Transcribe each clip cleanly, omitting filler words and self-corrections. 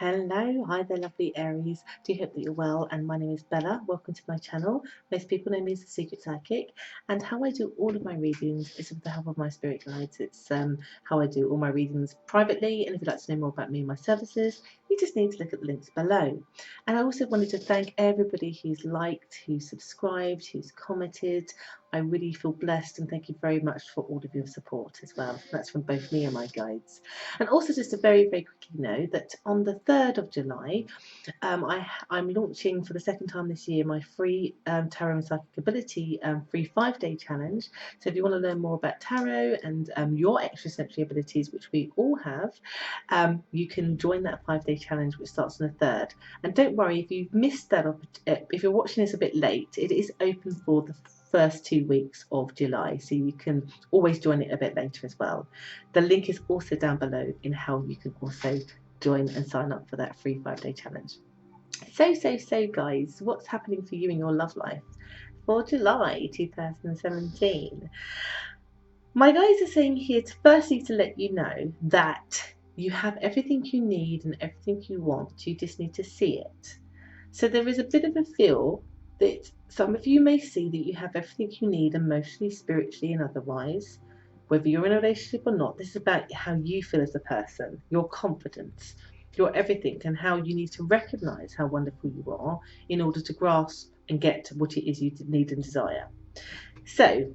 Hello, hi there, lovely Aries. Do hope that you're well, and my name is Bella. Welcome to my channel. Most people know me as the Secret Psychic, and how I do all of my readings is with the help of my spirit guides. It's how I do all my readings privately, and if you'd like to know more about me and my services, you just need to look at the links below. And I also wanted to thank everybody who's liked, who's subscribed, who's commented. I really feel blessed, and thank you very much for all of your support as well. That's from both me and my guides. And also just a very quickly note that on the 3rd of July, I'm launching for the second time this year my free Tarot and Psychic Ability free 5-day challenge. So if you want to learn more about tarot and your extrasensory abilities, which we all have, you can join that 5-day challenge, which starts on the 3rd. And don't worry if you've missed that, if you're watching this a bit late, it is open for the first 2 weeks of July, so you can always join it a bit later as well. The link is also down below in how you can also join and sign up for that free 5-day challenge. So guys, what's happening for you in your love life for July 2017? My guys are saying here firstly to let you know that you have everything you need and everything you want. You just need to see it. So there is a bit of a feel that some of you may see that you have everything you need emotionally, spiritually, and otherwise. Whether you're in a relationship or not, this is about how you feel as a person, your confidence, your everything, and how you need to recognize how wonderful you are in order to grasp and get what it is you need and desire. So,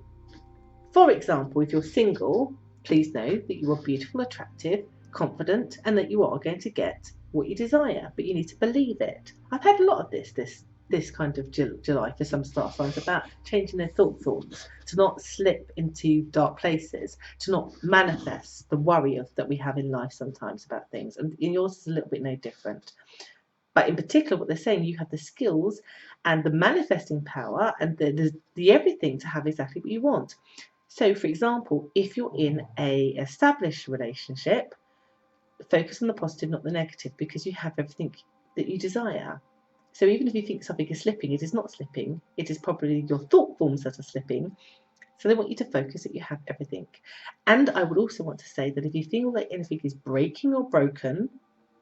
for example, if you're single, please know that you are beautiful, attractive, confident, and that you are going to get what you desire, but you need to believe it. I've had a lot of this kind of July for some star signs about changing their thought forms, to not slip into dark places, to not manifest the worry that we have in life sometimes about things. And yours is a little bit no different. But in particular, what they're saying, you have the skills and the manifesting power and the everything to have exactly what you want. So, for example, if you're in a established relationship, focus on the positive, not the negative, because you have everything that you desire. So even if you think something is slipping, it is not slipping. It is probably your thought forms that are slipping. So they want you to focus that you have everything. And I would also want to say that if you feel that anything is breaking or broken,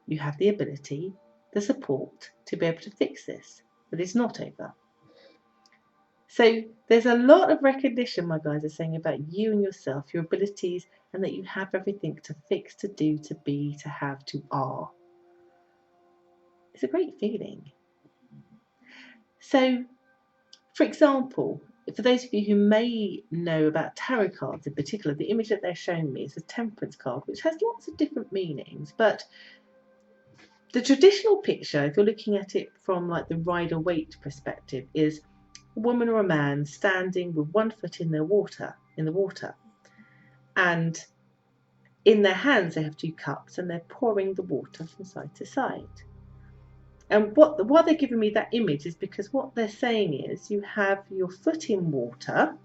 you have the ability, the support to be able to fix this. But it's not over. So there's a lot of recognition, my guys, are saying about you and yourself, your abilities, and that you have everything to fix, to do, to be, to have, to are. It's a great feeling. So, for example, for those of you who may know about tarot cards in particular, the image that they're showing me is a temperance card, which has lots of different meanings. But the traditional picture, if you're looking at it from like the Rider-Waite perspective, is a woman or a man standing with one foot in the water, and in their hands they have 2 cups, and they're pouring the water from side to side. And why they're giving me that image is because what they're saying is you have your foot in water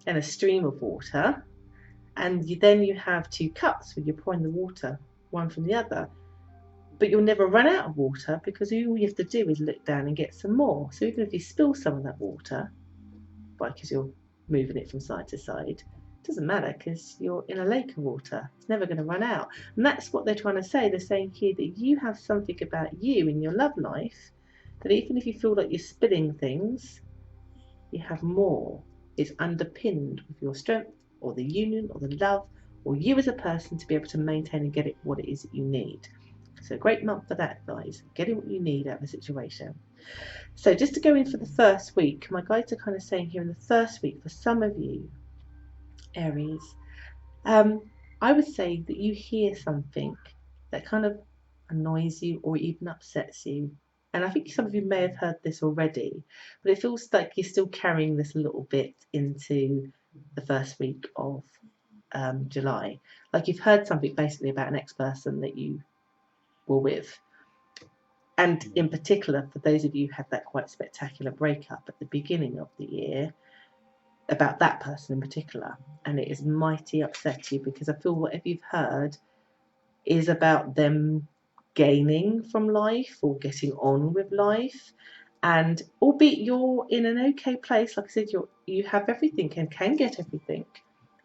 and a stream of water, and then you have 2 cups where you're pouring the water one from the other, but you'll never run out of water because all you have to do is look down and get some more. So even if you spill some of that water, because you're moving it from side to side, it doesn't matter because you're in a lake of water. It's never going to run out. And that's what they're trying to say. They're saying here that you have something about you in your love life that even if you feel like you're spilling things, you have more. It's underpinned with your strength or the union or the love or you as a person to be able to maintain and get it what it is that you need. So a great month for that, guys. Getting what you need out of the situation. So just to go in for the first week, my guides are kind of saying here in the first week for some of you, Aries, I would say that you hear something that kind of annoys you or even upsets you. And I think some of you may have heard this already, but it feels like you're still carrying this a little bit into the first week of July. Like you've heard something basically about an ex-person that you were with. And in particular, for those of you who had that quite spectacular breakup at the beginning of the year, about that person in particular, and it is mighty upset you because I feel whatever you've heard is about them gaining from life or getting on with life. And albeit you're in an okay place, like I said, you have everything and can get everything.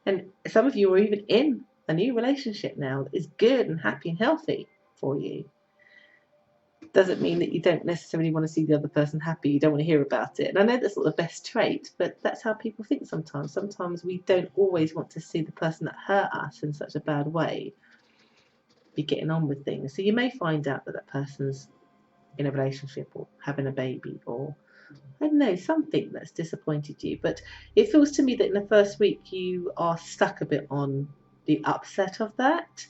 And some of you are even in a new relationship now that is good and happy and healthy for you. doesn't mean that you don't necessarily want to see the other person happy. You don't want to hear about it. And I know that's not the best trait, but that's how people think sometimes. Sometimes we don't always want to see the person that hurt us in such a bad way be getting on with things. So you may find out that that person's in a relationship or having a baby, or I don't know, something that's disappointed you. But it feels to me that in the first week you are stuck a bit on the upset of that,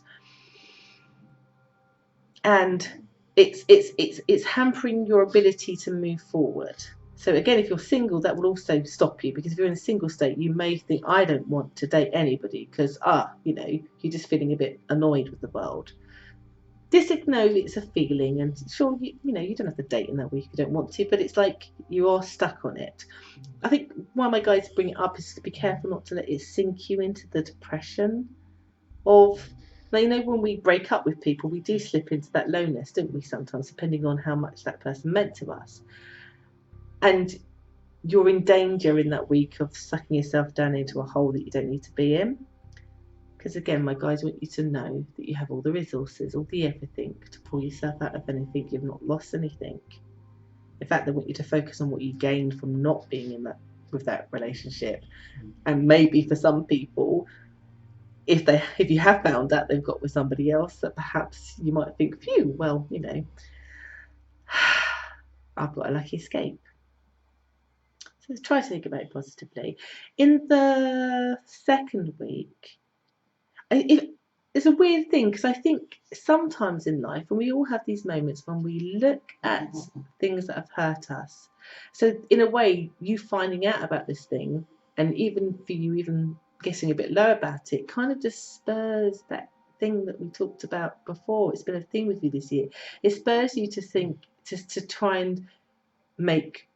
and it's hampering your ability to move forward. So again, if you're single, that will also stop you, because if you're in a single state, you may think, I don't want to date anybody because you're just feeling a bit annoyed with the world. Just know it's a feeling, and sure, you don't have to date in that week if you don't want to, but it's like you are stuck on it. I think one of my guys bring it up is to be careful not to let it sink you into the depression of, when we break up with people, we do slip into that loneliness, don't we, sometimes, depending on how much that person meant to us. And you're in danger in that week of sucking yourself down into a hole that you don't need to be in. Because again, my guys want you to know that you have all the resources, all the everything to pull yourself out of anything. You've not lost anything. In fact, they want you to focus on what you gained from not being with that relationship. And maybe for some people, if you have found out they've got with somebody else, that perhaps you might think, phew, well, I've got a lucky escape. So try to think about it positively. In the second week, it's a weird thing, because I think sometimes in life, and we all have these moments when we look at things that have hurt us. So in a way, you finding out about this thing, and even for you even getting a bit low about it, kind of just spurs that thing that we talked about before. It's been a thing with you this year. It spurs you to think, to try and make,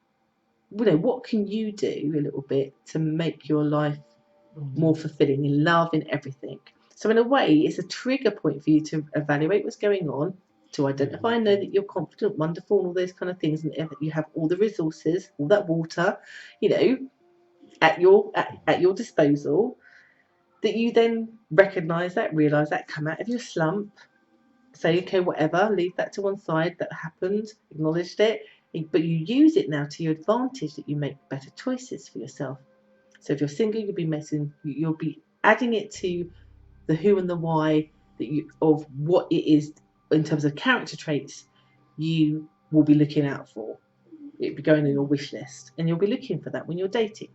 what can you do a little bit to make your life more fulfilling in love, in everything. So in a way, it's a trigger point for you to evaluate what's going on, to identify and know that you're confident, wonderful, and all those kind of things, and that you have all the resources, all that water, at your disposal. That you then recognise that, realise that, come out of your slump, say, okay, whatever, leave that to one side, that happened, acknowledged it, but you use it now to your advantage, that you make better choices for yourself. So if you're single, you'll be adding it to the who and the why of what it is in terms of character traits you will be looking out for. It'll be going on your wish list, and you'll be looking for that when you're dating.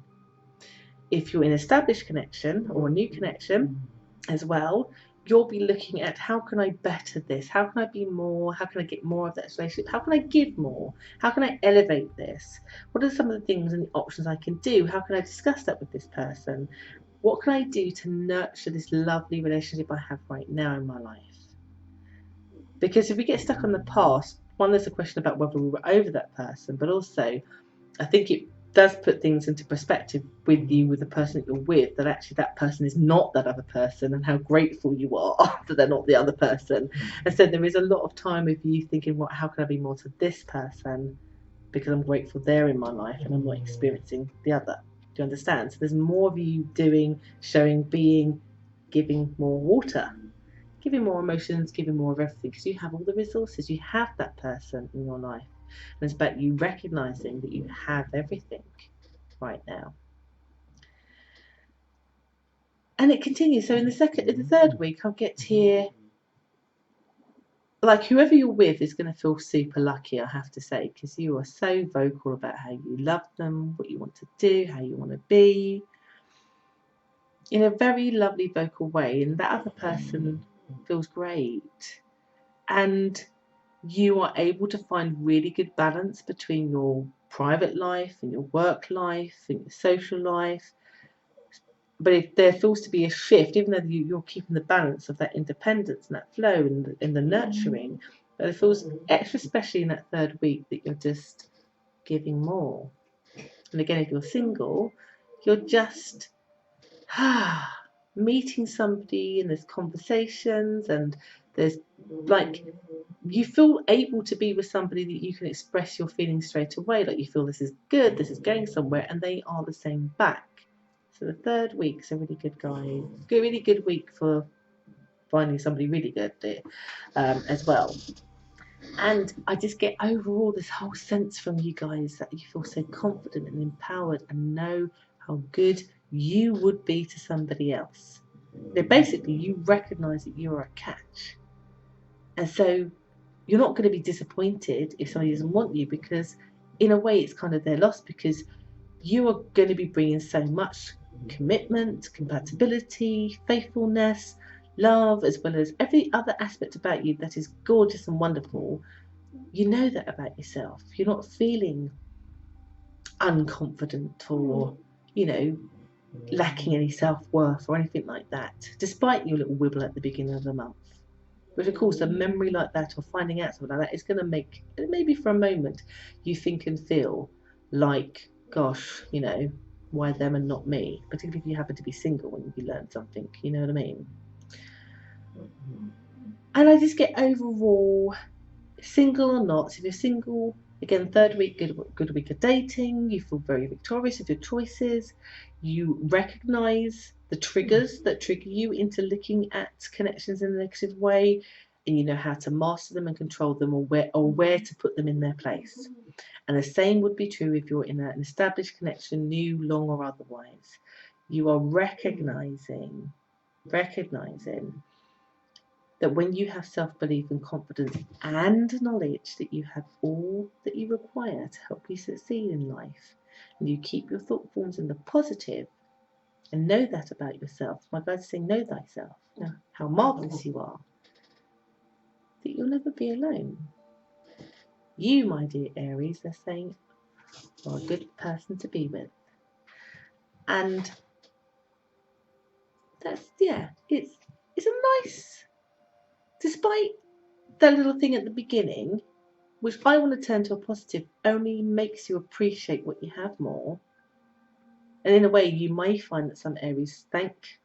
If you're in an established connection or a new connection as well, you'll be looking at, how can I better this? How can I be more? How can I get more of that relationship? How can I give more? How can I elevate this? What are some of the things and the options I can do? How can I discuss that with this person? What can I do to nurture this lovely relationship I have right now in my life? Because if we get stuck on the past, one, there's a question about whether we were over that person, but also I think it does put things into perspective with you, with the person that you're with, that actually that person is not that other person, and how grateful you are that they're not the other person. And so there is a lot of time of you thinking, well, how can I be more to this person, because I'm grateful they're in my life and I'm not experiencing the other. Do you understand? So there's more of you doing, showing, being, giving more water, giving more emotions, giving more of everything, because you have all the resources. You have that person in your life. And it's about you recognizing that you have everything right now. And it continues. So in the third week, I'll get here, like, whoever you're with is going to feel super lucky, I have to say, because you are so vocal about how you love them, what you want to do, how you want to be, in a very lovely vocal way. And that other person feels great. And you are able to find really good balance between your private life and your work life and your social life. But if there feels to be a shift, even though you're keeping the balance of that independence and that flow and the nurturing, but it feels extra, especially in that third week, that you're just giving more. And again, if you're single, you're just meeting somebody, and there's conversations, and there's like, you feel able to be with somebody that you can express your feelings straight away. Like, you feel this is good, this is going somewhere, and they are the same back. So the third week's a really good guide, really good week for finding somebody really good as well. And I just get overall this whole sense from you guys that you feel so confident and empowered and know how good you would be to somebody else. Basically, you recognise that you're a catch. And so you're not going to be disappointed if somebody doesn't want you, because in a way it's kind of their loss, because you are going to be bringing so much commitment, compatibility, faithfulness, love, as well as every other aspect about you that is gorgeous and wonderful. You know that about yourself. You're not feeling unconfident or, lacking any self-worth or anything like that, despite your little wibble at the beginning of the month. Which, of course, a memory like that or finding out something like that is going to make, maybe for a moment, you think and feel like, gosh, why them and not me? Particularly if you happen to be single when you learn something, you know what I mean? And I just get overall, single or not, if you're single, again, third week, good week of dating, you feel very victorious with your choices, you recognise the triggers that trigger you into looking at connections in a negative way, and you know how to master them and control them, or where to put them in their place. And the same would be true if you're in an established connection, new, long, or otherwise. You are recognising that when you have self-belief and confidence and knowledge that you have all that you require to help you succeed in life, and you keep your thought forms in the positive and know that about yourself, my guides say, know thyself, know how marvellous you are, that you'll never be alone. You, my dear Aries, they're saying, are a good person to be with. And that's, it's a nice, despite that little thing at the beginning, which I want to turn to a positive, only makes you appreciate what you have more. And in a way, you may find that some Aries thank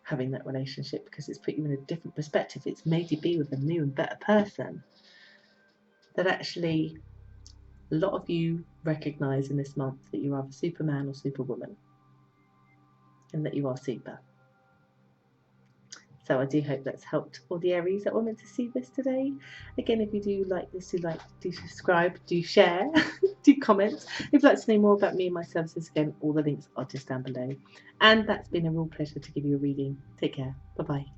having that relationship, because it's put you in a different perspective. It's made you be with a new and better person. That actually, a lot of you recognise in this month that you're either Superman or Superwoman, and that you are super. So I do hope that's helped all the Aries that were meant to see this today. Again, if you do like this, do subscribe, do share, do comment. If you'd like to know more about me and my services, again, all the links are just down below. And that's been a real pleasure to give you a reading. Take care. Bye-bye.